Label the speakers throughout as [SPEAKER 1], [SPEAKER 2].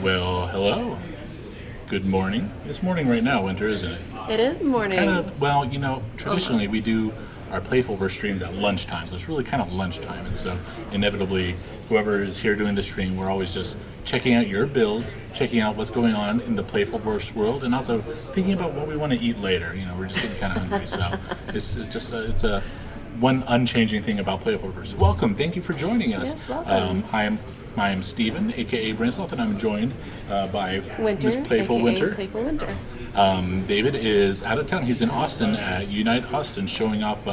[SPEAKER 1] Well, hello. Good morning. It's morning right now, Winter, isn't it?
[SPEAKER 2] It is morning.
[SPEAKER 1] Kind of, well, you know, traditionally we do our Playfulverse streams at lunchtime, so it's really kind of lunchtime, and so inevitably, whoever is here doing the stream, we're always just checking out your builds, checking out what's going on in the Playfulverse world, and also thinking about what we want to eat later. You know, we're just getting kind of hungry, so it's a one unchanging thing about Playfulverse. Welcome, thank you for joining us.
[SPEAKER 2] Yes, welcome.
[SPEAKER 1] I am Steven, aka Brainsloth, and I'm joined by
[SPEAKER 2] Winter,
[SPEAKER 1] Ms. PlayfulWinter.
[SPEAKER 2] PlayfulWinter.
[SPEAKER 1] David is out of town. He's in Austin at Unite Austin, showing off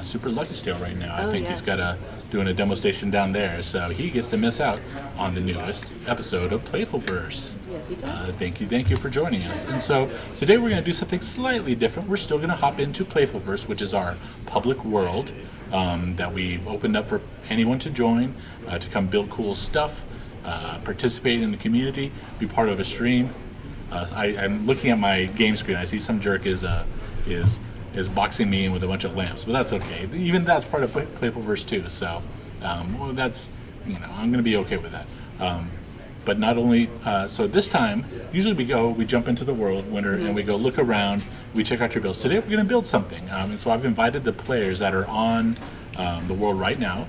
[SPEAKER 1] Super Lucky Stale right now. I think he's got doing a demo station down there, so he gets to miss out on the newest episode of Playfulverse.
[SPEAKER 2] Yes, he does.
[SPEAKER 1] Thank you for joining us. And so today we're going to do something slightly different. We're still going to hop into Playfulverse, which is our public world that we've opened up for anyone to join, to come build cool stuff, participate in the community, be part of a stream. I'm looking at my game screen. I see some jerk is boxing me in with a bunch of lamps, but that's okay. Even that's part of Playfulverse too. So well, that's, you know, I'm going to be okay with that. But not only, so this time, usually we jump into the world, Winter, and we go look around, we check out your builds. Today we're going to build something, and so I've invited the players that are on the world right now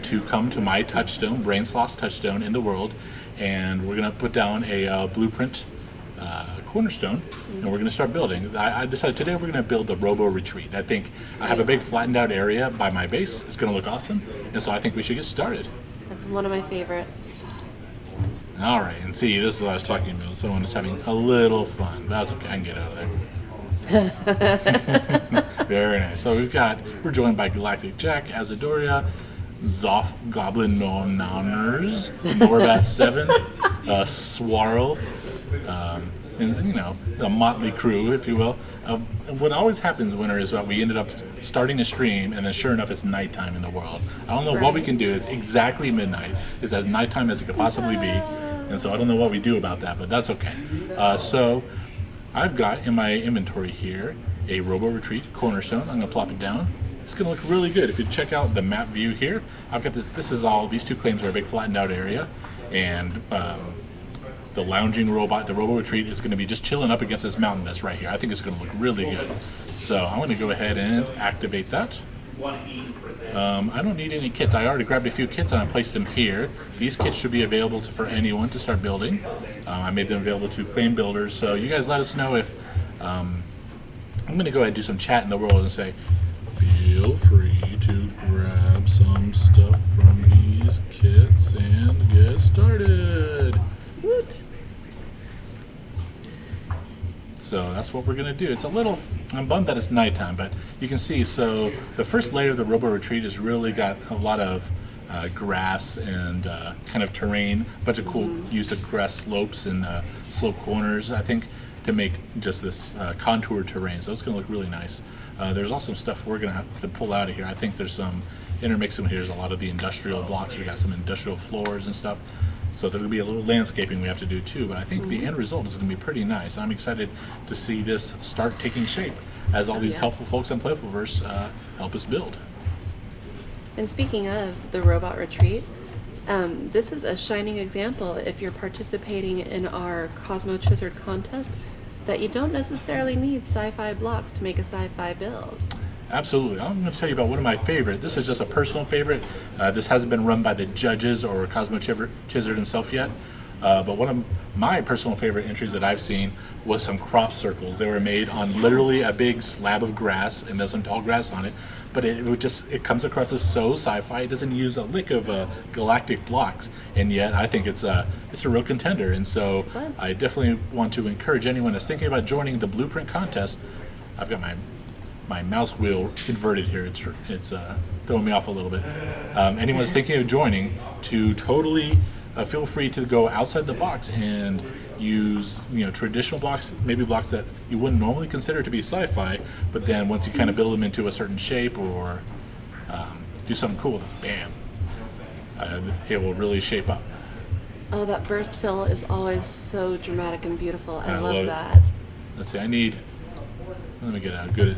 [SPEAKER 1] to come to my touchstone, Brainsloth's touchstone in the world, and we're going to put down a blueprint cornerstone, and we're going to start building. I decided today we're going to build a Robo Retreat. I think I have a big flattened out area by my base. It's going to look awesome, and so I think we should get started.
[SPEAKER 2] That's one of my favorites.
[SPEAKER 1] All right, and see, this is what I was talking about. Someone is having a little fun. That's okay, I can get out of there. Very nice. So we're joined by Galactic Jack, Azadoria, Zoth, Goblin Noners, Norbat 7, Swarl, and, you know, a motley crew, if you will. What always happens, Winter, is that we ended up starting a stream, and then sure enough, it's nighttime in the world. I don't know what we can do. It's exactly midnight. It's as nighttime as it could possibly be, and so I don't know what we do about that, but that's okay. So I've got in my inventory here a Robo Retreat cornerstone. I'm going to plop it down. It's going to look really good. If you check out the map view here, I've got these two claims are a big flattened out area, and the lounging robot, the Robo Retreat, is going to be just chilling up against this mountain that's right here. I think it's going to look really good. So I'm going to go ahead and activate that. I don't need any kits. I already grabbed a few kits and I placed them here. These kits should be available for anyone to start building. I made them available to claim builders. So you guys let us know if... I'm going to go ahead and do some chat in the world and say, feel free to grab some stuff from these kits and get started.
[SPEAKER 2] Woot.
[SPEAKER 1] So that's what we're going to do. It's a little, I'm bummed that it's nighttime, but you can see, so the first layer of the Robo Retreat has really got a lot of grass and kind of terrain, a bunch of cool use of grass slopes and slope corners, I think, to make just this contour terrain. So it's going to look really nice. There's also some stuff we're going to have to pull out of here. I think there's some intermixing here. There's a lot of the industrial blocks. We got some industrial floors and stuff. So there'll be a little landscaping we have to do too, but I think the end result is going to be pretty nice. I'm excited to see this start taking shape as all these helpful folks on Playfulverse help us build.
[SPEAKER 2] And speaking of the Robot Retreat, this is a shining example, if you're participating in our Cosmo Chizard contest, that you don't necessarily need sci-fi blocks to make a sci-fi build.
[SPEAKER 1] Absolutely. I'm going to tell you about one of my favorite. This is just a personal favorite. This hasn't been run by the judges or Cosmo Chizard himself yet. But one of my personal favorite entries that I've seen was some crop circles. They were made on literally a big slab of grass, and there's some tall grass on it. But it comes across as so sci-fi. It doesn't use a lick of galactic blocks, and yet I think it's a real contender. And so I definitely want to encourage anyone that's thinking about joining the Blueprint contest. I've got my mouse wheel inverted here. It's throwing me off a little bit. Anyone that's thinking of joining, to totally feel free to go outside the box and use traditional blocks, maybe blocks that you wouldn't normally consider to be sci-fi, but then once you kind of build them into a certain shape or do something cool, bam, it will really shape up.
[SPEAKER 2] Oh, that burst fill is always so dramatic and beautiful. I love
[SPEAKER 1] it.
[SPEAKER 2] that.
[SPEAKER 1] Let's see, let me get a good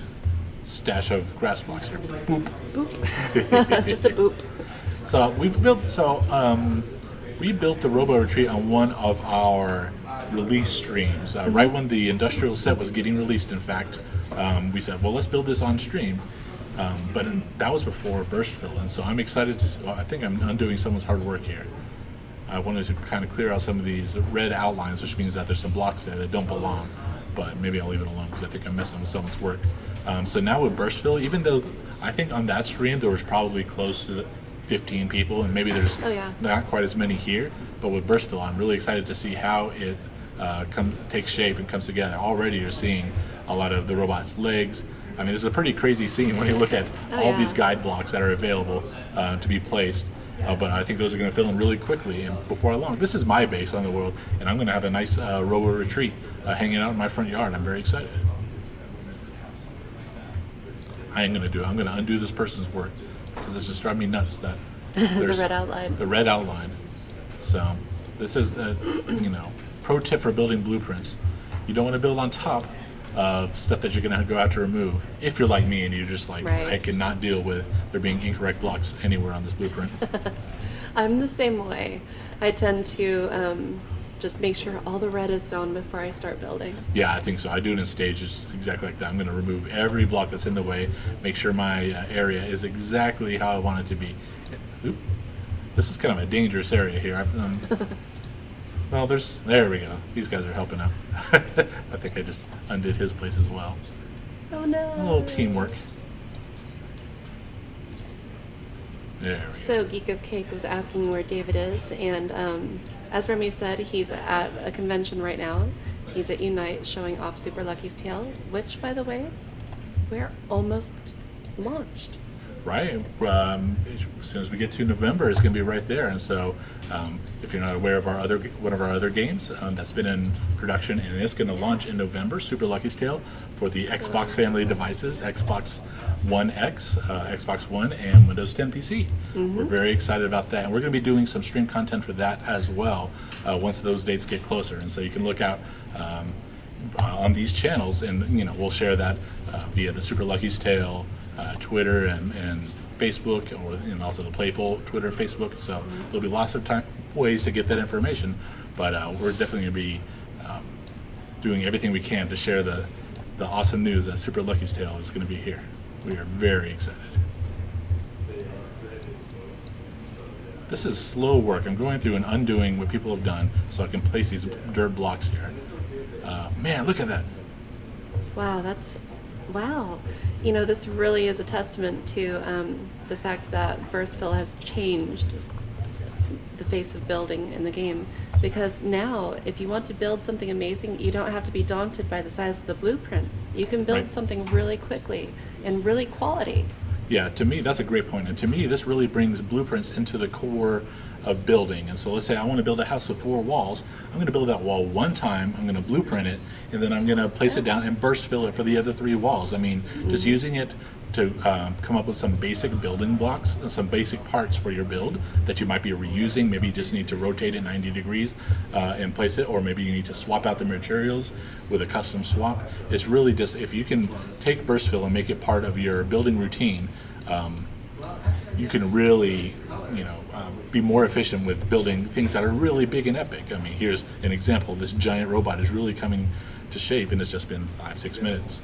[SPEAKER 1] stash of grass blocks here. Boop.
[SPEAKER 2] Boop. Just a boop.
[SPEAKER 1] So we built the Robo Retreat on one of our release streams. Right when the industrial set was getting released, in fact, we said, well, let's build this on stream. But that was before burst fill, and so I'm excited to. I think I'm undoing someone's hard work here. I wanted to kind of clear out some of these red outlines, which means that there's some blocks there that don't belong. But maybe I'll leave it alone because I think I'm messing with someone's work. So now with burst fill, even though I think on that stream there was probably close to 15 people, and maybe there's not quite as many here, but with burst fill, I'm really excited to see how it takes shape and comes together. Already you're seeing a lot of the robot's legs. I mean, this is a pretty crazy scene when you look at all these guide blocks that are available to be placed. But I think those are going to fill in really quickly, and before long, this is my base on the world, and I'm going to have a nice Robo Retreat hanging out in my front yard. I'm very excited. I'm going to undo this person's work because it's just driving me nuts that there's
[SPEAKER 2] the red outline.
[SPEAKER 1] The red outline. So this is pro tip for building blueprints. You don't want to build on top of stuff that you're going to go out to remove. If you're like me and you're just like, I cannot deal with there being incorrect blocks anywhere on this blueprint.
[SPEAKER 2] I'm the same way. I tend to just make sure all the red is gone before I start building.
[SPEAKER 1] Yeah, I think so. I do it in stages, exactly like that. I'm going to remove every block that's in the way, make sure my area is exactly how I want it to be. Oop. This is kind of a dangerous area here. Well, there we go. These guys are helping out. I think I just undid his place as well.
[SPEAKER 2] Oh no.
[SPEAKER 1] A little teamwork. There we go.
[SPEAKER 2] So Geek of Cake was asking where David is, and as Remy said, he's at a convention right now. He's at Unite showing off Super Lucky's Tale, which, by the way, we're almost launched.
[SPEAKER 1] Right. As soon as we get to November, it's going to be right there. And so, if you're not aware of one of our other games that's been in production and it's going to launch in November, Super Lucky's Tale for the Xbox family devices, Xbox One X, Xbox One, and Windows 10 PC. We're very excited about that, and we're going to be doing some stream content for that as well once those dates get closer. And so you can look out on these channels, and we'll share that via the Super Lucky's Tale Twitter and Facebook, and also the Playful Twitter, Facebook. So there'll be lots of ways to get that information, but we're definitely going to be doing everything we can to share the awesome news that Super Lucky's Tale is going to be here. We are very excited. This is slow work. I'm going through and undoing what people have done so I can place these dirt blocks here. Man, look at that.
[SPEAKER 2] Wow. This really is a testament to the fact that burst fill has changed the face of building in the game. Because now, if you want to build something amazing, you don't have to be daunted by the size of the blueprint. You can build something really quickly and really quality.
[SPEAKER 1] Yeah, to me, that's a great point. And to me, this really brings blueprints into the core of building. And so let's say I want to build a house with 4 walls. I'm going to build that wall one time, I'm going to blueprint it, and then I'm going to place it down and burst fill it for the other 3 walls. I mean, just using it to come up with some basic building blocks, some basic parts for your build that you might be reusing. Maybe you just need to rotate it 90 degrees and place it, or maybe you need to swap out the materials with a custom swap. It's really just, if you can take burst fill and make it part of your building routine, you can really, be more efficient with building things that are really big and epic. I mean, here's an example. This giant robot is really coming to shape, and it's just been 5-6 minutes.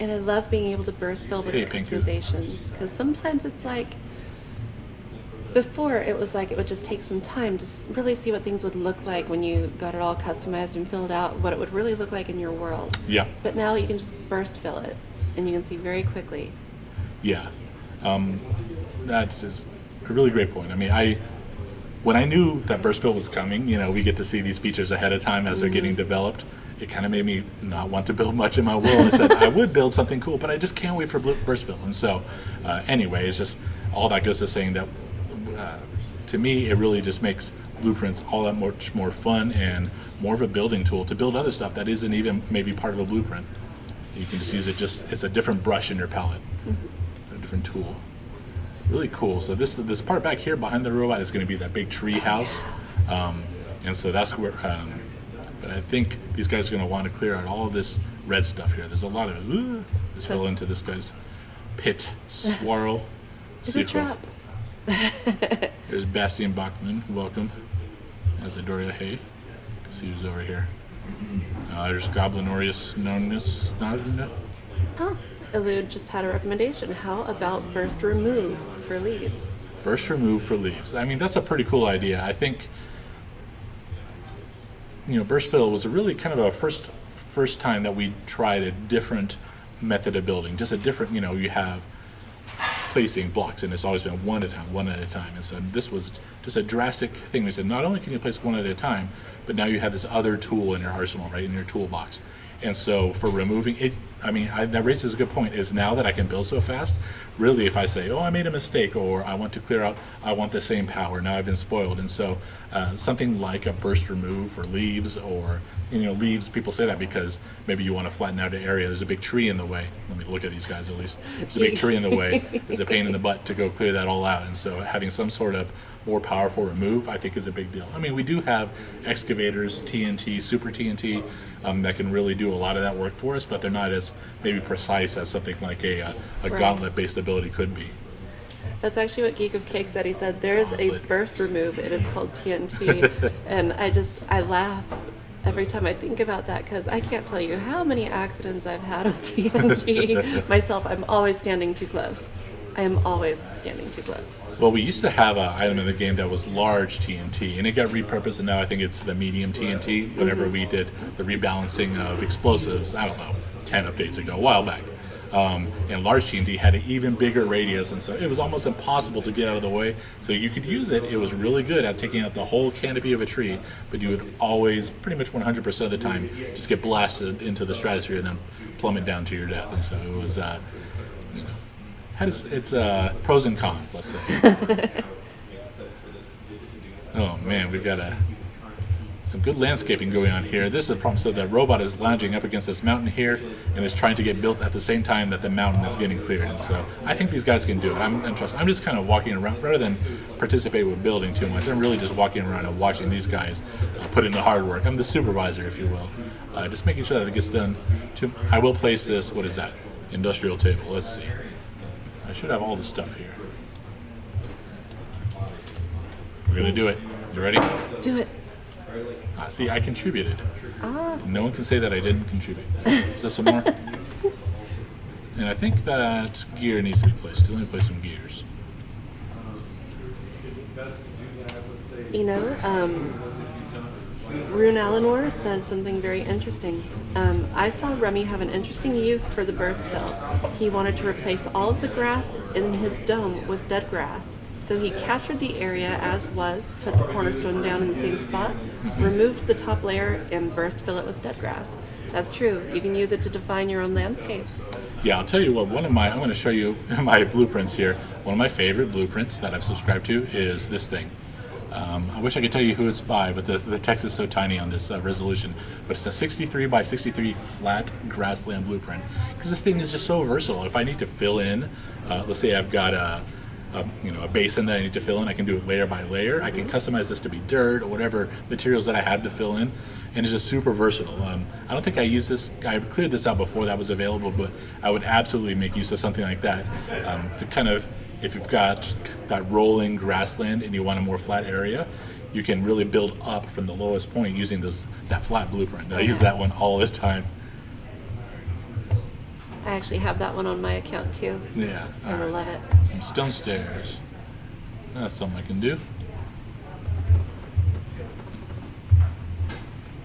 [SPEAKER 2] And I love being able to burst fill with the customizations, because sometimes it's like, Before, it was like it would just take some time to really see what things would look like when you got it all customized and filled out, what it would really look like in your world.
[SPEAKER 1] Yeah.
[SPEAKER 2] But now you can just burst fill it, and you can see very quickly.
[SPEAKER 1] Yeah. That's just a really great point. I mean, when I knew that burst fill was coming, we get to see these features ahead of time as they're getting developed. It kind of made me not want to build much in my world. I said I would build something cool, but I just can't wait for burst fill. And so, anyway, it's just all that goes to saying that to me, it really just makes blueprints all that much more fun and more of a building tool to build other stuff that isn't even maybe part of a blueprint. You can just use it. It's a different brush in your palette, a different tool. Really cool. So this part back here behind the robot is going to be that big tree house, and so that's where. But I think these guys are going to want to clear out all of this red stuff here. There's a lot of it. Just fell into this guy's pit swirl.
[SPEAKER 2] It's a trap.
[SPEAKER 1] There's Bastian Bachman. Welcome. As Adoria Hay. See who's over here. There's Goblinorius Nonus.
[SPEAKER 2] Oh, Elude just had a recommendation. How about burst remove for leaves?
[SPEAKER 1] Burst remove for leaves. I mean, that's a pretty cool idea. I think burst fill was a really kind of a first time that we tried a different method of building. Just a different, you have placing blocks, and it's always been one at a time. And so this was just a drastic thing. We said not only can you place one at a time, but now you have this other tool in your arsenal, right, in your toolbox. And so for removing it, that raises a good point, is now that I can build so fast, really if I say, oh, I made a mistake, or I want to clear out, I want the same power, now I've been spoiled. And so something like a burst remove for leaves, or, leaves, people say that because maybe you want to flatten out an area, there's a big tree in the way. Let me look at these guys at least. There's a big tree in the way. It's a pain in the butt to go clear that all out. And so having some sort of more powerful remove, I think, is a big deal. I mean, we do have excavators, TNT, super TNT, that can really do a lot of that work for us, but they're not as maybe precise as something like a
[SPEAKER 2] Right.
[SPEAKER 1] gauntlet-based ability could be.
[SPEAKER 2] That's actually what Geek of Cake said. He said there is a burst remove. It is called TNT, and I laugh every time I think about that, because I can't tell you how many accidents I've had with TNT. Myself, I'm always standing too close. I am always standing too close.
[SPEAKER 1] Well, we used to have an item in the game that was large TNT, and it got repurposed, and now I think it's the medium TNT. Whenever we did the rebalancing of explosives, I don't know, 10 updates ago, a while back. And large TNT had an even bigger radius, and so it was almost impossible to get out of the way. So you could use it. It was really good at taking out the whole canopy of a tree, but you would always, pretty much 100% of the time, just get blasted into the stratosphere and then plummet down to your death. And so it was, had its pros and cons, let's say. Oh man, we've got some good landscaping going on here. This is a problem. So the robot is lounging up against this mountain here and is trying to get built at the same time that the mountain is getting cleared. And so I think these guys can do it. I'm just kind of walking around rather than participate with building too much. I'm really just walking around and watching these guys put in the hard work. I'm the supervisor, if you will. Just making sure that it gets done. I will place this, what is that? Industrial table. Let's see. I should have all the stuff here. We're going to do it. You ready?
[SPEAKER 2] Do it.
[SPEAKER 1] See, I contributed. No one can say that I didn't contribute. Is there some more? And I think that gear needs to be placed. Let me place some gears.
[SPEAKER 2] Rune Alanor says something very interesting. I saw Rummy have an interesting use for the burst fill. He wanted to replace all of the grass in his dome with dead grass. So he captured the area as was, put the cornerstone down in the same spot, removed the top layer, and burst fill it with dead grass. That's true. You can use it to define your own landscape.
[SPEAKER 1] Yeah, I'll tell you what, I'm going to show you my blueprints here. One of my favorite blueprints that I've subscribed to is this thing. I wish I could tell you who it's by, but the text is so tiny on this resolution. But it's a 63 by 63 flat grassland blueprint. Because the thing is just so versatile. If I need to fill in, let's say I've got a basin that I need to fill in, I can do it layer by layer. I can customize this to be dirt or whatever materials that I have to fill in. And it's just super versatile. I don't think I used this, I cleared this out before that was available, but I would absolutely make use of something like that to kind of, if you've got that rolling grassland and you want a more flat area, you can really build up from the lowest point using that flat blueprint. I use that one all the time.
[SPEAKER 2] I actually have that one on my account too.
[SPEAKER 1] Yeah.
[SPEAKER 2] I love it.
[SPEAKER 1] Some stone stairs. That's something I can do.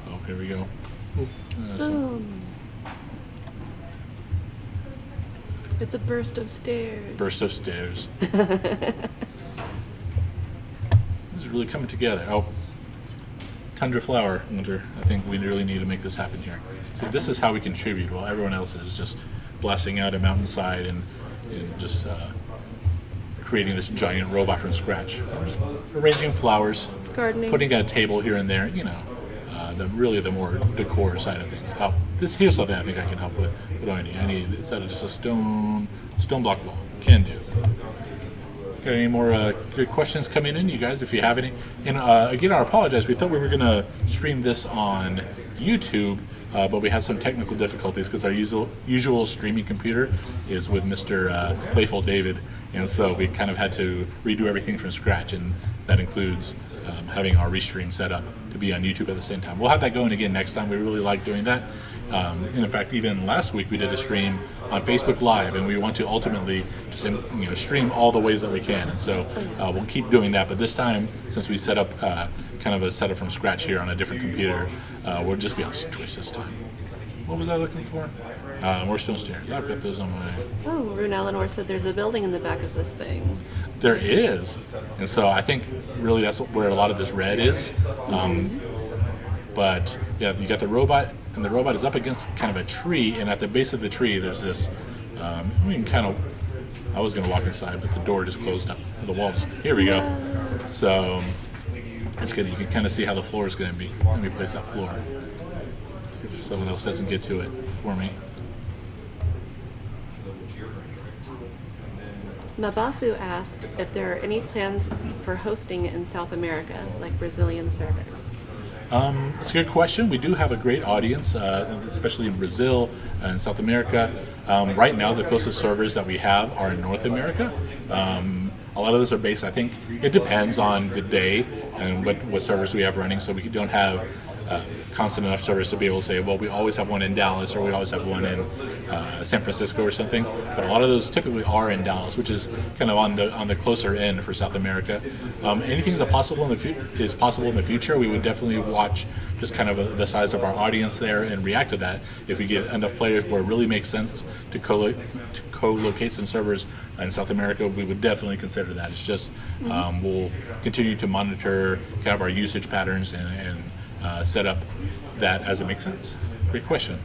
[SPEAKER 1] Oh, here we go.
[SPEAKER 2] Boom. It's a burst of stairs.
[SPEAKER 1] Burst of stairs. This is really coming together. Oh, Tundra Flower, Winter. I think we really need to make this happen here. So this is how we contribute while everyone else is just blasting out a mountainside and just creating this giant robot from scratch. We're just arranging flowers,
[SPEAKER 2] Gardening.
[SPEAKER 1] putting a table here and there, the more decor side of things. Oh, here's something I think I can help with. What do I need? I need instead of just a stone block wall. Can do. Got any more good questions coming in, you guys? If you have any, and again, I apologize. We thought we were gonna stream this on YouTube, but we had some technical difficulties because our usual streaming computer is with Mr. Playful David, and so we kind of had to redo everything from scratch, and that includes having our restream set up to be on YouTube at the same time. We'll have that going again next time. We really like doing that. And in fact, even last week we did a stream on Facebook Live, and we want to ultimately just stream all the ways that we can. And so we'll keep doing that. But this time, since we set up kind of a setup from scratch here on a different computer, we'll just be on Twitch this time. What was I looking for? More stone stairs. Yeah, I've got those on my...
[SPEAKER 2] Oh, Rune Eleanor said there's a building in the back of this thing.
[SPEAKER 1] There is. And so I think really that's where a lot of this red is. But yeah, you got the robot, and the robot is up against kind of a tree, and at the base of the tree there's this, I was going to walk inside, but the door just closed up. The wall just, here we go. So it's good. You can kind of see how the floor is going to be. Let me place that floor. If someone else doesn't get to it for me.
[SPEAKER 2] Mabafu asked if there are any plans for hosting in South America, like Brazilian servers.
[SPEAKER 1] It's a good question. We do have a great audience, especially in Brazil and South America. Right now, the closest servers that we have are in North America. A lot of those are based, I think, it depends on the day and what servers we have running. So we don't have constant enough servers to be able to say, well, we always have one in Dallas or we always have one in San Francisco or something. But a lot of those typically are in Dallas, which is kind of on the closer end for South America. Anything is possible in the future. We would definitely watch just kind of the size of our audience there and react to that. If we get enough players where it really makes sense to co-locate some servers in South America, we would definitely consider that. It's just we'll continue to monitor kind of our usage patterns and set up that as it makes sense. Great question.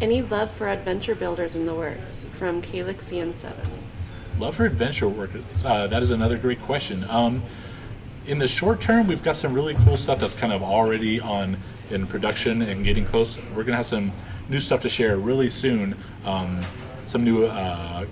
[SPEAKER 2] Any love for adventure builders in the works? From Calixian7.
[SPEAKER 1] Love for adventure workers. That is another great question. In the short term, we've got some really cool stuff that's kind of already in production and getting close. We're going to have some new stuff to share really soon. Some new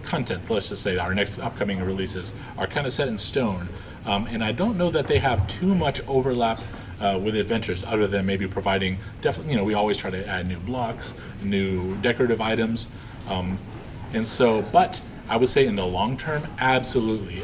[SPEAKER 1] content, let's just say our next upcoming releases are kind of set in stone. And I don't know that they have too much overlap with adventures, other than maybe providing, definitely, we always try to add new blocks, new decorative items. And so, but I would say in the long term, absolutely.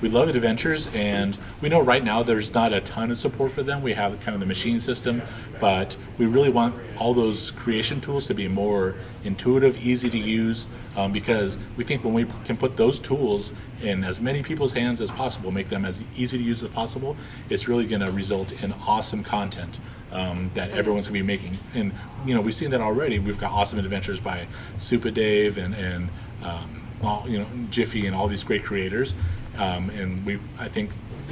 [SPEAKER 1] We love adventures, and we know right now there's not a ton of support for them. We have kind of the machine system, but we really want all those creation tools to be more intuitive, easy to use, because we think when we can put those tools in as many people's hands as possible, make them as easy to use as possible, it's really going to result in awesome content that everyone's going to be making. And we've seen that already. We've got awesome adventures by Super Dave and Jiffy and all these great creators, and I think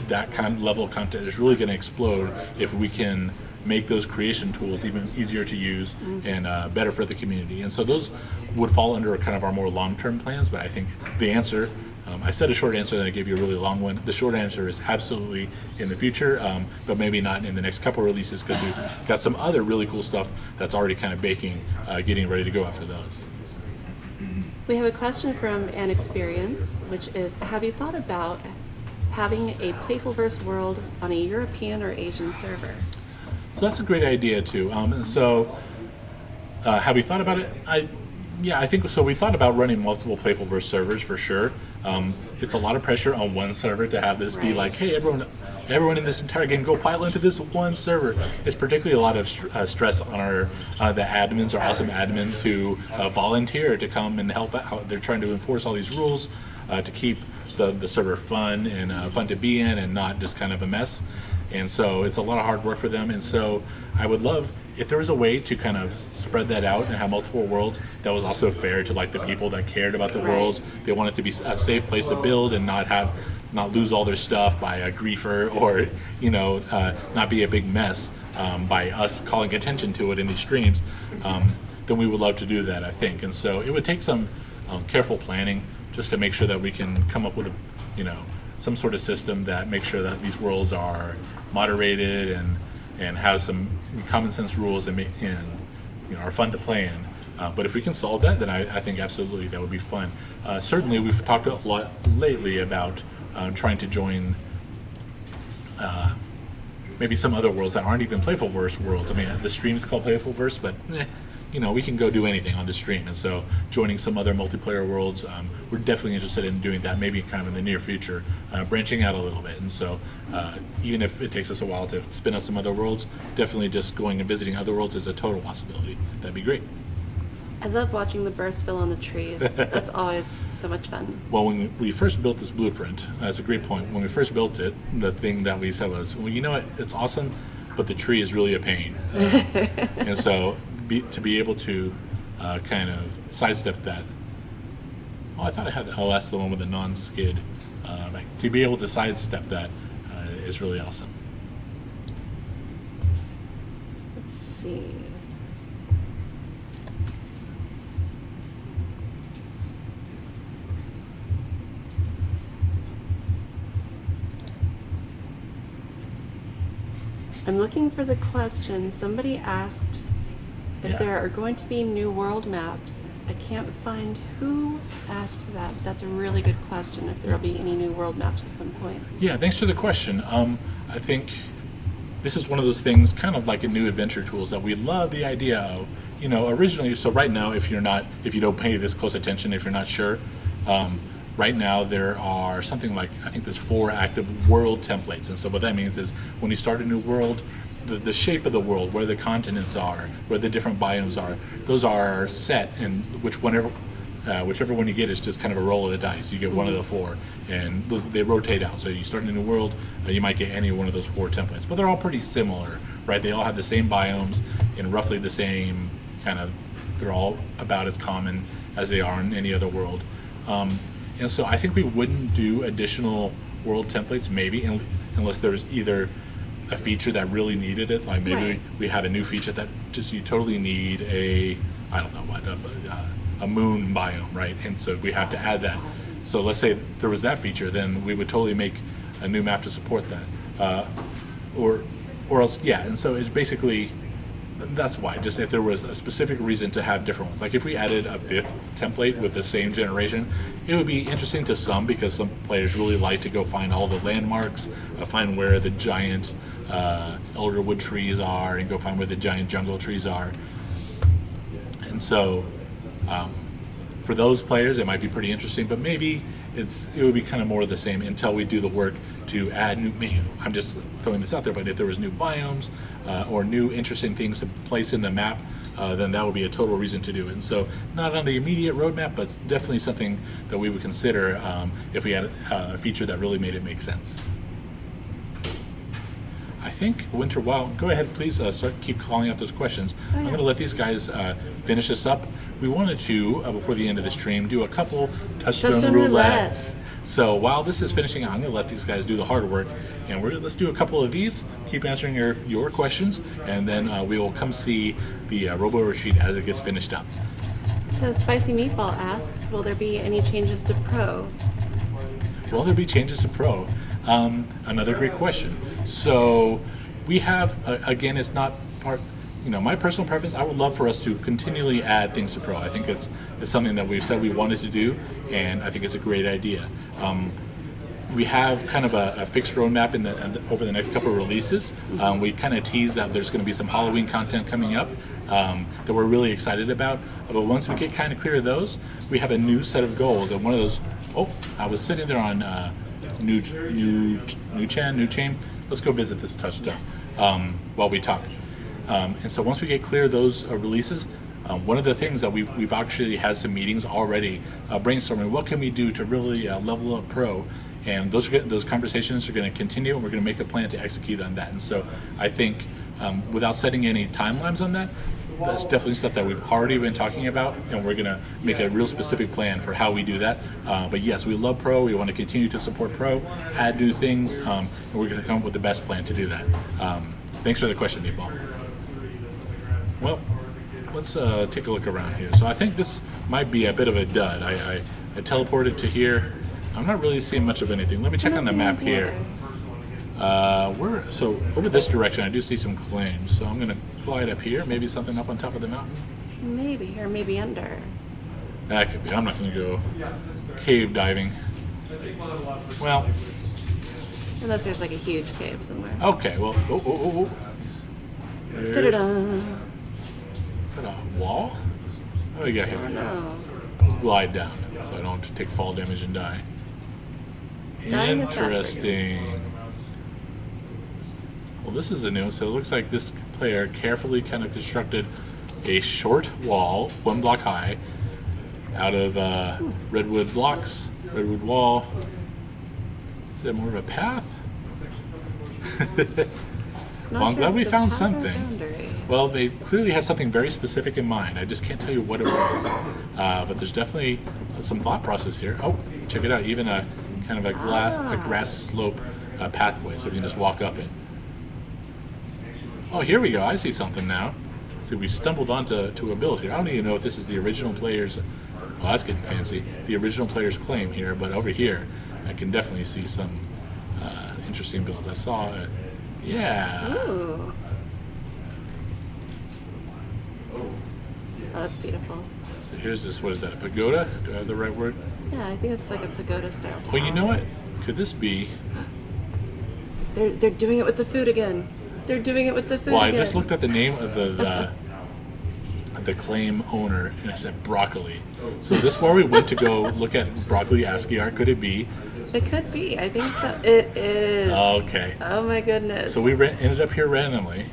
[SPEAKER 1] that kind of level of content is really going to explode if we can make those creation tools even easier to use and better for the community. And so those would fall under kind of our more long-term plans. But I think the answer, I said a short answer, then I gave you a really long one. The short answer is absolutely in the future, but maybe not in the next couple releases, because we've got some other really cool stuff that's already kind of baking, getting ready to go after those.
[SPEAKER 2] We have a question from An Experience, which is, have you thought about having a Playfulverse world on a European or Asian server?
[SPEAKER 1] So that's a great idea too. Have we thought about it? I think so. We thought about running multiple Playfulverse servers for sure. It's a lot of pressure on one server to have this be like, hey, everyone in this entire game, go pile into this one server. It's particularly a lot of stress on the admins, our awesome admins who volunteer to come and help out. They're trying to enforce all these rules to keep the server fun and fun to be in and not just kind of a mess. And so it's a lot of hard work for them. And so I would love if there was a way to kind of spread that out and have multiple worlds that was also fair to like the people that cared about the worlds. They want it to be a safe place to build and not lose all their stuff by a griefer, or not be a big mess by us calling attention to it in these streams. Then we would love to do that, I think. And so it would take some careful planning just to make sure that we can come up with some sort of system that makes sure that these worlds are moderated and have some common sense rules and are fun to play in. But if we can solve that, then I think absolutely that would be fun. Certainly, we've talked a lot lately about trying to join maybe some other worlds that aren't even Playfulverse worlds. I mean, the stream is called Playfulverse, but we can go do anything on the stream. And so joining some other multiplayer worlds, we're definitely interested in doing that, maybe kind of in the near future, branching out a little bit. And so even if it takes us a while to spin up some other worlds, definitely just going and visiting other worlds is a total possibility. That'd be great.
[SPEAKER 2] I love watching the burst fill on the trees. That's always so much fun.
[SPEAKER 1] Well, when we first built this blueprint, that's a great point. When we first built it, the thing that we said was, well, you know what, it's awesome, but the tree is really a pain. And so to be able to kind of sidestep that. Oh, I thought I had, that's the one with the non-skid. To be able to sidestep that is really awesome.
[SPEAKER 2] Let's see. I'm looking for the question. Somebody asked if there are going to be new world maps. I can't find who asked that, but that's a really good question, if there will be any new world maps at some point. Yeah,
[SPEAKER 1] thanks for the question. I think this is one of those things, kind of like in new adventure tools, that we love the idea of, originally, so right now, if you don't pay this close attention, if you're not sure, right now there are something like, I think there's 4 active world templates. And so what that means is when you start a new world, the shape of the world, where the continents are, where the different biomes are, those are set, and whichever one you get is just kind of a roll of the dice. You get one of the 4, and they rotate out. So you start in a new world, you might get any one of those 4 templates, but they're all pretty similar, right? They all have the same biomes in roughly the same kind of, they're all about as common as they are in any other world. And so I think we wouldn't do additional world templates, maybe, unless there's either a feature that really needed it, like maybe we had a new feature that just you totally need a moon biome, right? And so we have to add that.
[SPEAKER 2] Awesome.
[SPEAKER 1] So let's say there was that feature, then we would totally make a new map to support that, or else, And so it's basically, that's why, just if there was a specific reason to have different ones. Like if we added a 5th template with the same generation, it would be interesting to some, because some players really like to go find all the landmarks, find where the giant elderwood trees are, and go find where the giant jungle trees are. And so for those players, it might be pretty interesting, but maybe it would be kind of more of the same until we do the work to add new, I'm just throwing this out there, but if there was new biomes or new interesting things to place in the map, then that would be a total reason to do it. And so not on the immediate roadmap, but definitely something that we would consider if we had a feature that really made it make sense. I think, Winter, go ahead, please keep calling out those questions. I'm going to let these guys finish this up. We wanted to, before the end of the stream, do a couple touchstone roulettes. So while this is finishing, I'm going to let these guys do the hard work, and let's do a couple of these, keep answering your questions, and then we will come see the Robo Retreat as it gets finished up.
[SPEAKER 2] So Spicy Meatball asks, will there be any changes to Pro?
[SPEAKER 1] Will there be changes to Pro? Another great question. So we have, again, it's not part, my personal preference, I would love for us to continually add things to Pro. I think it's something that we've said we wanted to do, and I think it's a great idea. We have kind of a fixed roadmap over the next couple of releases. We kind of tease that there's going to be some Halloween content coming up that we're really excited about. But once we get kind of clear of those, we have a new set of goals. And one of those, I was sitting there on new chain. Let's go visit this touchstone while we talk. And so once we get clear of those releases, One of the things that we've actually had some meetings already brainstorming, what can we do to really level up Pro? And those conversations are going to continue, and we're going to make a plan to execute on that. And so I think without setting any timelines on that, that's definitely stuff that we've already been talking about, and we're going to make a real specific plan for how we do that. But yes, we love Pro. We want to continue to support Pro, add new things, and we're going to come up with the best plan to do that. Thanks for the question, Deepal. Well, let's take a look around here. So I think this might be a bit of a dud. I teleported to here. I'm not really seeing much of anything. Let me check on the map here. So over this direction, I do see some claims. So I'm going to glide up here. Maybe something up on top of the mountain.
[SPEAKER 2] Maybe, or maybe under.
[SPEAKER 1] That could be. I'm not going to go cave diving. Well,
[SPEAKER 2] Unless there's like a huge cave somewhere.
[SPEAKER 1] okay. Well,
[SPEAKER 2] Ta-da-da.
[SPEAKER 1] Is that a wall? What do we got
[SPEAKER 2] I don't
[SPEAKER 1] here?
[SPEAKER 2] know.
[SPEAKER 1] Let's glide down so I don't take fall damage and die.
[SPEAKER 2] Dying is bad for you.
[SPEAKER 1] Interesting. Well, this is a new. So it looks like this player carefully kind of constructed a short wall, 1 block high, out of redwood blocks, redwood wall. Is that more of a path? Well, I'm glad we found something. Well, they clearly had something very specific in mind. I just can't tell you what it was. But there's definitely some thought process here. Oh, check it out. Even a kind of a grass slope pathway, so we can just walk up it. Oh, here we go. I see something now. See, we stumbled onto a build here. I don't even know if this is the original player's. Well, that's getting fancy. The original player's claim here, but over here, I can definitely see some interesting builds. I saw it. Yeah.
[SPEAKER 2] Ooh. Oh, that's beautiful.
[SPEAKER 1] So here's this, what is that, a pagoda? Do I have the right word?
[SPEAKER 2] Yeah, I think it's like a pagoda style tower.
[SPEAKER 1] Well, you know what? Could this be?
[SPEAKER 2] They're doing it with the food again. They're doing it with the food
[SPEAKER 1] Well, I
[SPEAKER 2] again.
[SPEAKER 1] just looked at the name of the claim owner, and I said broccoli. So is this where we went to go look at broccoli ASCII art? Could it be?
[SPEAKER 2] It could be. I think so. It is.
[SPEAKER 1] Okay.
[SPEAKER 2] Oh my goodness.
[SPEAKER 1] So we ended up here randomly,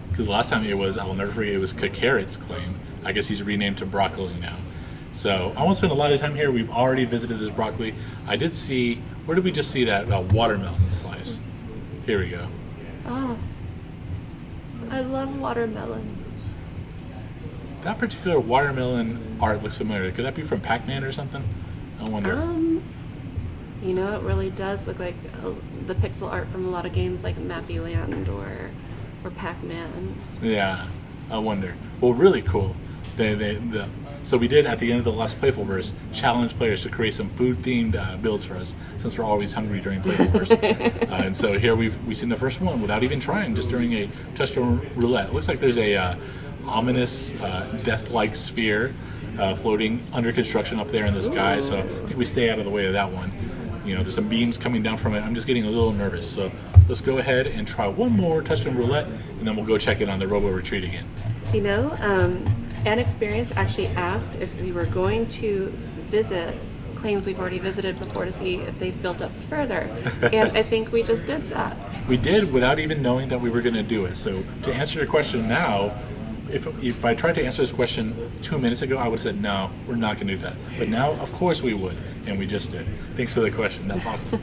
[SPEAKER 1] because last time it was, I will never forget, it was Kakarot's claim. I guess he's renamed to broccoli now. So I won't spend a lot of time here. We've already visited this broccoli. I did see, where did we just see that watermelon slice? Here we go.
[SPEAKER 2] Oh, I love watermelon.
[SPEAKER 1] That particular watermelon art looks familiar. Could that be from Pac-Man or something? I wonder.
[SPEAKER 2] You know, it really does look like the pixel art from a lot of games like Mappy Land or Pac-Man.
[SPEAKER 1] Yeah, I wonder. Well, really cool. So we did, at the end of the last Playfulverse, challenge players to create some food-themed builds for us, since we're always hungry during Playfulverse. And so here we've seen the first one without even trying, just during a touchstone roulette. It looks like there's a ominous, death-like sphere floating under construction up there in the sky. So I think we stay out of the way of that one. You know, there's some beams coming down from it. I'm just getting a little nervous. So let's go ahead and try one more touchstone roulette, and then we'll go check it on the Robo Retreat again.
[SPEAKER 2] You know, An Experience actually asked if we were going to visit claims we've already visited before to see if they've built up further. And I think we just did that.
[SPEAKER 1] We did without even knowing that we were going to do it. So to answer your question now, if I tried to answer this question 2 minutes ago, I would have said, no, we're not going to do that. But now, of course we would, and we just did. Thanks for the question. That's awesome.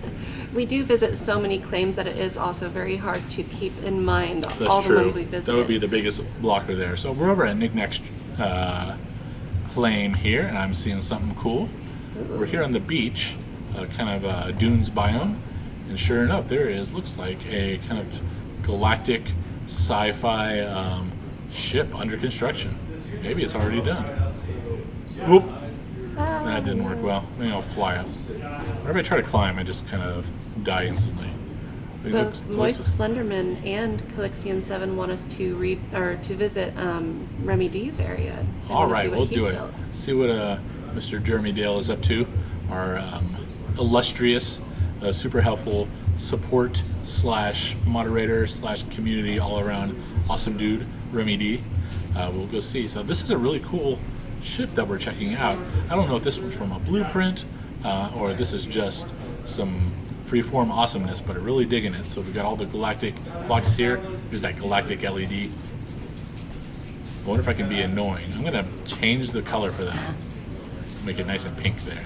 [SPEAKER 2] We do visit so many claims that it is also very hard to keep in mind
[SPEAKER 1] That's
[SPEAKER 2] all
[SPEAKER 1] true.
[SPEAKER 2] the ones we visit.
[SPEAKER 1] That would be the biggest blocker there. So we're over at Knickknack's claim here, and I'm seeing something cool.
[SPEAKER 2] Ooh.
[SPEAKER 1] We're here on the beach, kind of a dunes biome, and sure enough, there is, looks like a kind of galactic sci-fi ship under construction. Maybe it's already done. Whoop. That didn't work well. Maybe I'll fly up. Whenever I try to climb, I just kind of die instantly.
[SPEAKER 2] Both Moist Slenderman and Calixian7 want us to visit Remy D's area. They
[SPEAKER 1] All
[SPEAKER 2] wanna
[SPEAKER 1] right,
[SPEAKER 2] see what
[SPEAKER 1] we'll
[SPEAKER 2] he's
[SPEAKER 1] do it.
[SPEAKER 2] built.
[SPEAKER 1] See what Mr. Jeremy Dale is up to. Our illustrious, super helpful support / moderator / community all around awesome dude, Remy D. We'll go see. So this is a really cool ship that we're checking out. I don't know if this one's from a blueprint or this is just some freeform awesomeness, but I'm really digging it. So we've got all the galactic blocks here. There's that galactic LED. I wonder if I can be annoying. I'm gonna change the color for that. Make it nice and pink there.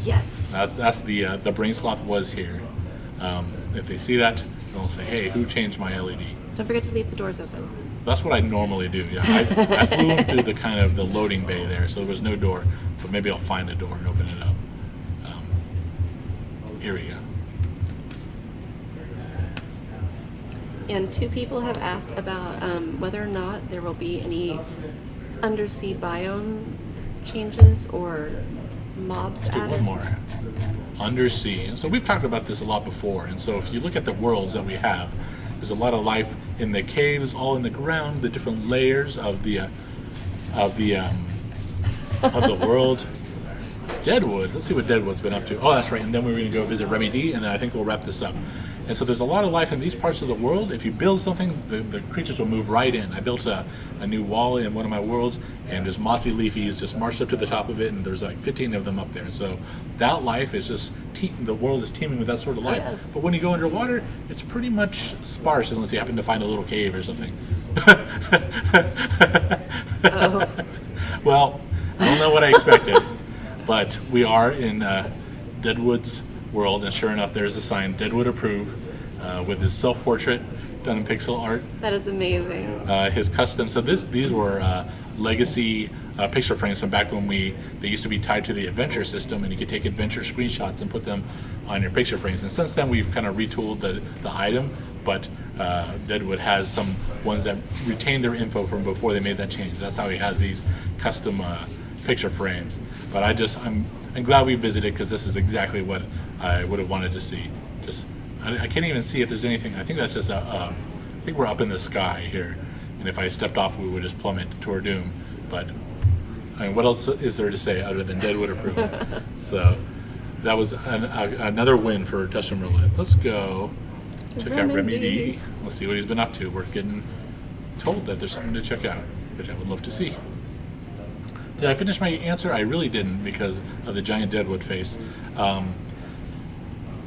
[SPEAKER 2] Yes.
[SPEAKER 1] That's the Brainsloth was here. If they see that, they'll say, "Hey, who changed my LED?"
[SPEAKER 2] Don't forget to leave the doors open.
[SPEAKER 1] That's what I normally do. Yeah, I flew him through the kind of the loading bay there, so there was no door. But maybe I'll find a door and open it up. Here we go.
[SPEAKER 2] And 2 people have asked about whether or not there will be any undersea biome changes or mobs
[SPEAKER 1] Let's do
[SPEAKER 2] added.
[SPEAKER 1] one more. Undersea. And so we've talked about this a lot before. And so if you look at the worlds that we have, there's a lot of life in the caves, all in the ground, the different layers of the world. Deadwood. Let's see what Deadwood's been up to. Oh, that's right. And then we're going to go visit Remy D, and then I think we'll wrap this up. And so there's a lot of life in these parts of the world. If you build something, the creatures will move right in. I built a new wall in one of my worlds, and there's mossy leafies just marched up to the top of it, and there's like 15 of them up there. So that life is just, the world is teeming with that sort of life.
[SPEAKER 2] Yes.
[SPEAKER 1] But when you go underwater, it's pretty much sparse unless you happen to find a little cave or something.
[SPEAKER 2] Oh.
[SPEAKER 1] Well, I don't know what I expected, but we are in Deadwood's world, and sure enough, there's a sign, Deadwood approve, with his self-portrait done in pixel art.
[SPEAKER 2] That is amazing.
[SPEAKER 1] His custom. So these were legacy picture frames from back when they used to be tied to the adventure system, and you could take adventure screenshots and put them on your picture frames. And since then, we've kind of retooled the item, but Deadwood has some ones that retain their info from before they made that change. That's how he has these custom picture frames. But I'm glad we visited, because this is exactly what I would have wanted to see. I can't even see if there's anything. I think that's just I think we're up in the sky here, and if I stepped off, we would just plummet to our doom. But I mean, what else is there to say other than Deadwood approved? So that was another win for Custom Roulette. Let's go check out Remy D. Let's see what he's been up to. We're getting told that there's something to check out, which I would love to see. Did I finish my answer? I really didn't, because of the giant Deadwood face.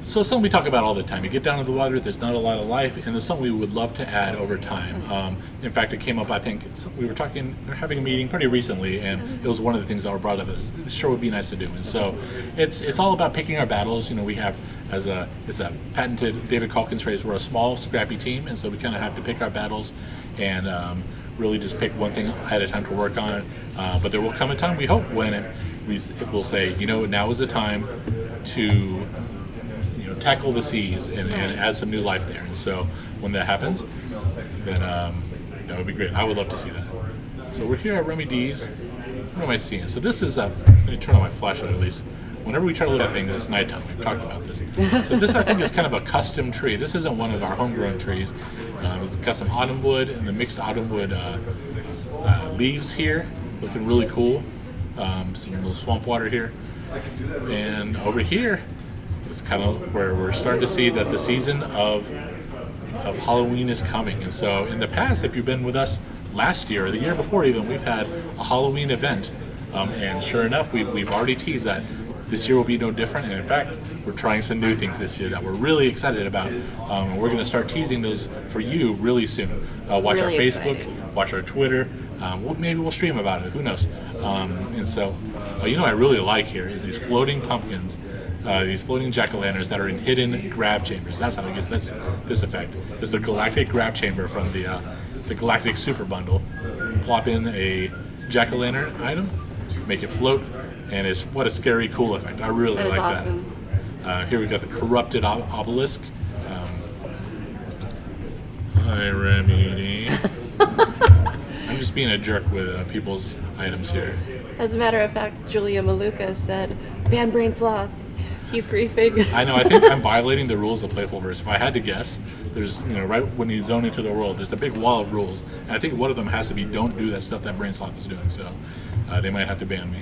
[SPEAKER 1] So it's something we talk about all the time. You get down to the water, there's not a lot of life, and it's something we would love to add over time. In fact, it came up, I think, we were having a meeting pretty recently, and it was one of the things that were brought up as this sure would be nice to do. And so it's all about picking our battles. You know, we have, it's a patented David Calkins phrase, we're a small, scrappy team, and so we kind of have to pick our battles and really just pick one thing at a time to work on. But there will come a time, we hope, when it will say, now is the time to tackle the seas and add some new life there. And so when that happens, then that would be great. I would love to see that. So we're here at Remy D's. What am I seeing? So this is let me turn on my flashlight at least. Whenever we try to look at things, it's nighttime. We've talked about this. So this, I think, is kind of a custom tree. This isn't one of our homegrown trees. It's got some autumn wood and the mixed autumn wood leaves here, looking really cool. Some little swamp water here. And over here, it's kind of where we're starting to see that the season of Halloween is coming. And so in the past, if you've been with us last year or the year before even, we've had a Halloween event. And sure enough, we've already teased that this year will be no different. And in fact, we're trying some new things this year that we're really excited about. And we're going to start teasing those for you really soon. Watch
[SPEAKER 2] Really
[SPEAKER 1] our Facebook,
[SPEAKER 2] exciting.
[SPEAKER 1] watch our Twitter. Maybe we'll stream about it. Who knows? And so, what I really like here is these floating pumpkins. These floating jack-o'-lanterns that are in hidden grab chambers. That's how it gets this effect. There's the galactic grab chamber from the galactic super bundle. Plop in a jack-o'-lantern item, make it float, and what a scary, cool effect. I really like
[SPEAKER 2] That is awesome.
[SPEAKER 1] that. Here we got the corrupted obelisk. Hi, Remy. I'm just being a jerk with people's items here.
[SPEAKER 2] As a matter of fact, Julia Maluka said, "Ban Brainsloth. He's griefing."
[SPEAKER 1] I know. I think I'm violating the rules of Playfulverse. If I had to guess, there's right when you zone into the world, there's a big wall of rules, and I think one of them has to be don't do that stuff that Brainsloth is doing. So they might have to ban me.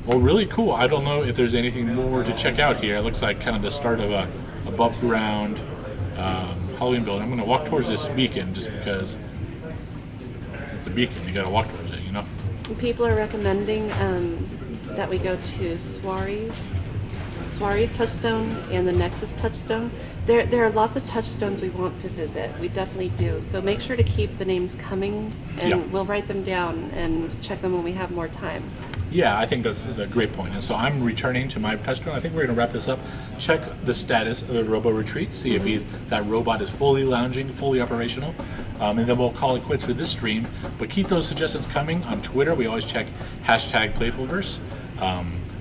[SPEAKER 1] Well, really cool. I don't know if there's anything more to check out here. It looks like kind of the start of a above ground Halloween building. I'm going to walk towards this beacon just because it's a beacon. You got to walk towards it,
[SPEAKER 2] People are recommending that we go to Suarez Soiree's touchstone and the Nexus touchstone. There are lots of touchstones we want to visit. We definitely do. So make sure to keep the names coming, and
[SPEAKER 1] Yeah.
[SPEAKER 2] we'll write them down and check them when we have more time.
[SPEAKER 1] Yeah, I think that's a great point. And so I'm returning to my touchstone. I think we're going to wrap this up. Check the status of the Robo Retreat. See if that robot is fully lounging, fully operational. And then we'll call it quits for this stream. But keep those suggestions coming on Twitter. We always check hashtag Playfulverse.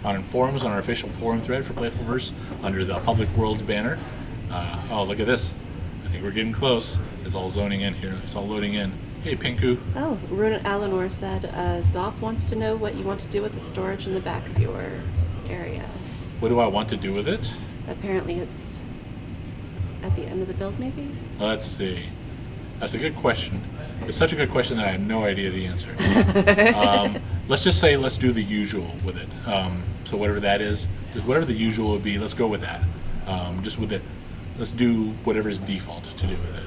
[SPEAKER 1] On forums, on our official forum thread for Playfulverse under the Public Worlds banner. Oh, look at this. I think we're getting close. It's all zoning in here. It's all loading in. Hey, Pinku.
[SPEAKER 2] Oh, Runa Alanor said, Zoff wants to know what you want to do with the storage in the back of your area.
[SPEAKER 1] What do I want to do with it?
[SPEAKER 2] Apparently it's at the end of the build, maybe?
[SPEAKER 1] Let's see. That's a good question. It's such a good question that I have no idea the answer. Let's just say let's do the usual with it. So whatever that is, just whatever the usual would be, let's go with that. Just with it, let's do whatever is default to do with it.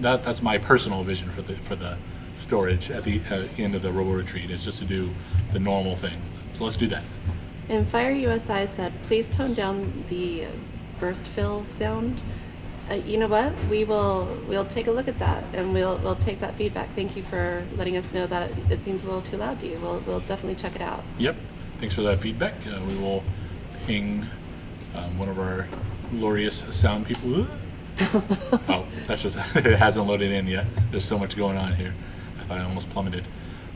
[SPEAKER 1] That's my personal vision for the storage at the end of the Robo Retreat. Is just to do the normal thing. So let's do that.
[SPEAKER 2] And Fire USI said, please tone down the burst fill sound. You know what? We'll take a look at that, and we'll take that feedback. Thank you for letting us know that it seems a little too loud to you. We'll definitely check it out.
[SPEAKER 1] Yep. Thanks for that feedback. We will ping one of our glorious sound people. Oh, that's just it hasn't loaded in yet. There's so much going on here. I thought I almost plummeted.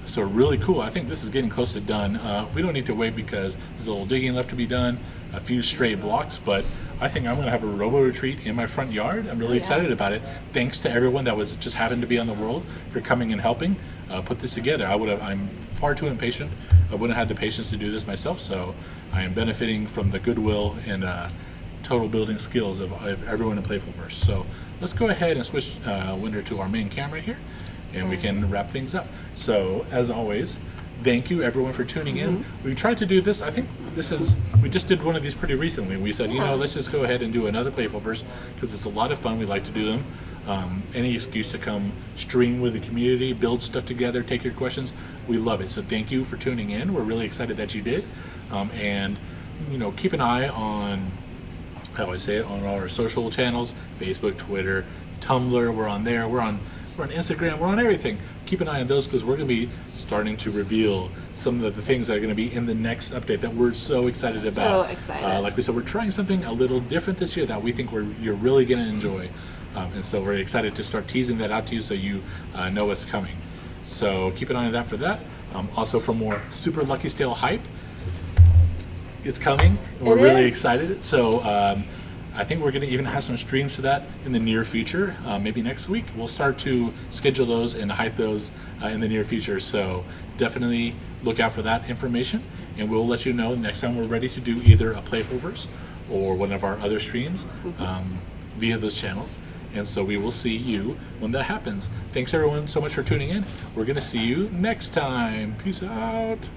[SPEAKER 1] So really cool. I think this is getting close to done. We don't need to wait because there's a little digging left to be done, a few stray blocks, but I think I'm going to have a Robo Retreat in my front yard. I'm really excited about it. Thanks to everyone that was just happened to be on the world for coming and helping put this together. I'm far too impatient. I wouldn't have had the patience to do this myself, so I am benefiting from the goodwill and total building skills of everyone in Playfulverse. So let's go ahead and switch Winter to our main camera here, and we can wrap things up. So as always, thank you everyone for tuning in. We tried to do this, I think we just did one of these pretty recently. We said, let's just go ahead and do another Playfulverse because it's a lot of fun. We like to do them. Any excuse to come stream with the community, build stuff together, take your questions, we love it. So thank you for tuning in. We're really excited that you did. And keep an eye on, how I say it, on all our social channels, Facebook, Twitter, Tumblr. We're on there. We're on Instagram. We're on everything. Keep an eye on those because we're going to be starting to reveal some of the things that are going to be in the next update that we're so excited about.
[SPEAKER 2] So excited.
[SPEAKER 1] Like we said, we're trying something a little different this year that we think you're really going to enjoy. And so we're excited to start teasing that out to you so you know what's coming. So keep an eye on that for that. Also for more Super Lucky Stale hype, it's coming. And we're really excited. So I think we're going to even have some streams for that in the near future. Maybe next week. We'll start to schedule those and hype those in the near future. So definitely look out for that information. And we'll let you know next time we're ready to do either a Playfulverse or one of our other streams via those channels. And so we will see you when that happens. Thanks everyone so much for tuning in. We're going to see you next time. Peace out.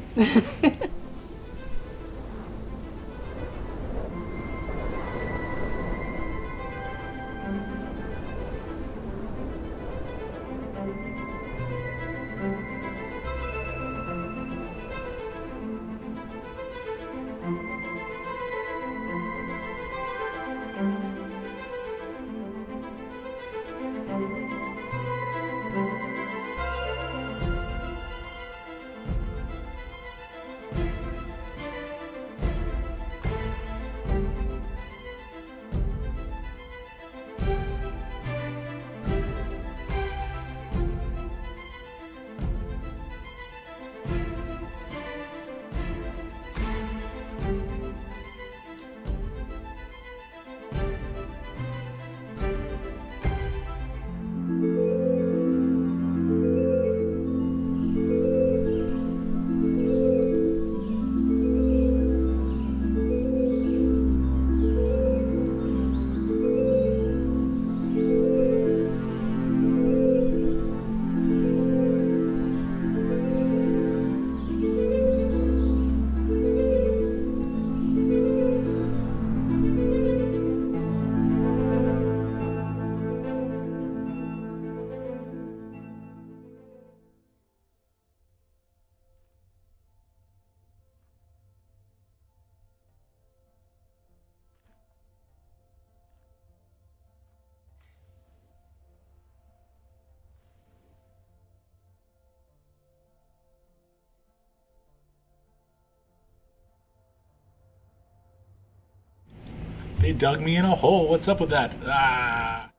[SPEAKER 1] They dug me in a hole. What's up with that? Ah.